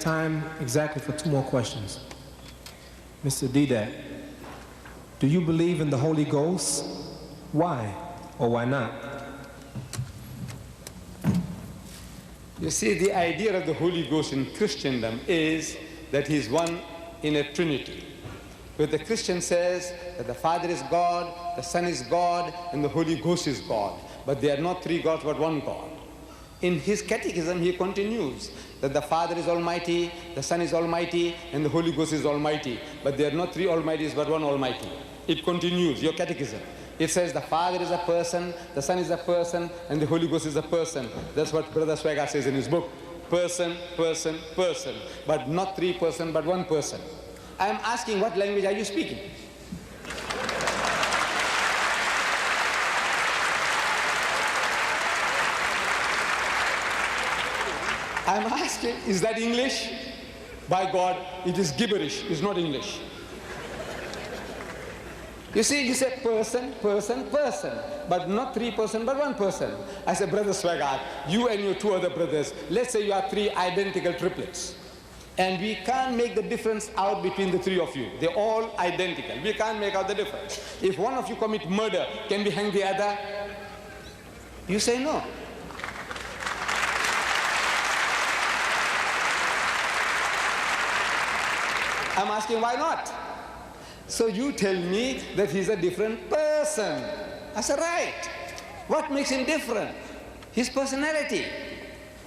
time exactly for 2 more questions. Mr. Didat, do you believe in the Holy Ghost? Why or why not? You see, the idea of the Holy Ghost in Christendom is that he is one in a Trinity. Where the Christian says that the Father is God, the Son is God, and the Holy Ghost is God. But they are not 3 gods, but 1 God. In his catechism, he continues that the Father is Almighty, the Son is Almighty, and the Holy Ghost is Almighty. But they are not 3 Almighties, but 1 Almighty. It continues, your catechism. It says the Father is a person, the Son is a person, and the Holy Ghost is a person. That's what Brother Swagger says in his book. Person, person, person. But not 3 persons, but 1 person. I am asking, what language are you speaking? I'm asking, is that English? By God, it is gibberish, it's not English. You see, you say person, person, person, but not 3 persons, but 1 person. I said, Brother Swagart, you and your 2 other brothers, let's say you are 3 identical triplets. And we can't make the difference out between the 3 of you. They're all identical. We can't make out the difference. If one of you commit murder, can we hang the other? You say no. I'm asking why not? So you tell me that he's a different person. I said, right. What makes him different? His personality.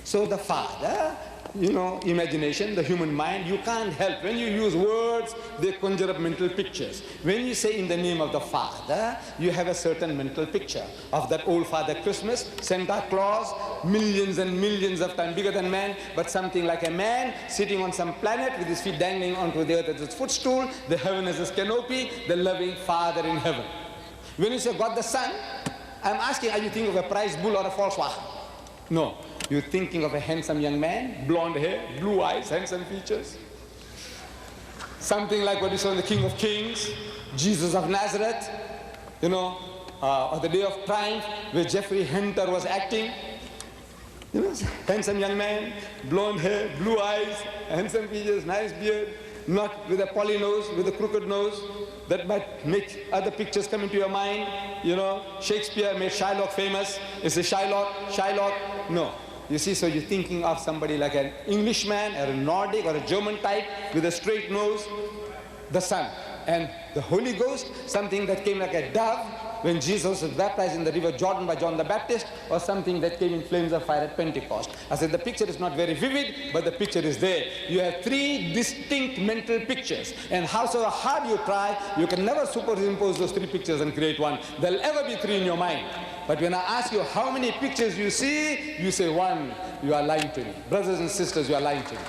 So the Father, you know, imagination, the human mind, you can't help. When you use words, they conjure up mental pictures. When you say in the name of the Father, you have a certain mental picture of that old Father Christmas, Santa Claus, millions and millions of times bigger than man, but something like a man sitting on some planet with his feet dangling onto the earth as his footstool, the heaven as his canopy, the loving Father in heaven. When you say God the Son, I'm asking, are you thinking of a prize bull or a Volkswagen? No. You're thinking of a handsome young man, blonde hair, blue eyes, handsome features. Something like what you saw in the King of Kings, Jesus of Nazareth, you know, or the Day of Triumph, where Jeffrey Hunter was acting. You know, handsome young man, blonde hair, blue eyes, handsome features, nice beard, not with a poly nose, with a crooked nose. That might make other pictures come into your mind. You know, Shakespeare made Shylock famous. Is it Shylock? Shylock? No. You see, so you're thinking of somebody like an Englishman or a Nordic or a German type with a straight nose, the Son. And the Holy Ghost, something that came like a dove when Jesus was baptized in the river Jordan by John the Baptist, or something that came in flames of fire at Pentecost. I said the picture is not very vivid, but the picture is there. You have 3 distinct mental pictures, and howsoever hard you try, you can never superimpose those 3 pictures and create one. There'll ever be 3 in your mind. But when I ask you how many pictures you see, you say 1. You are lying to me. Brothers and sisters, you are lying to me.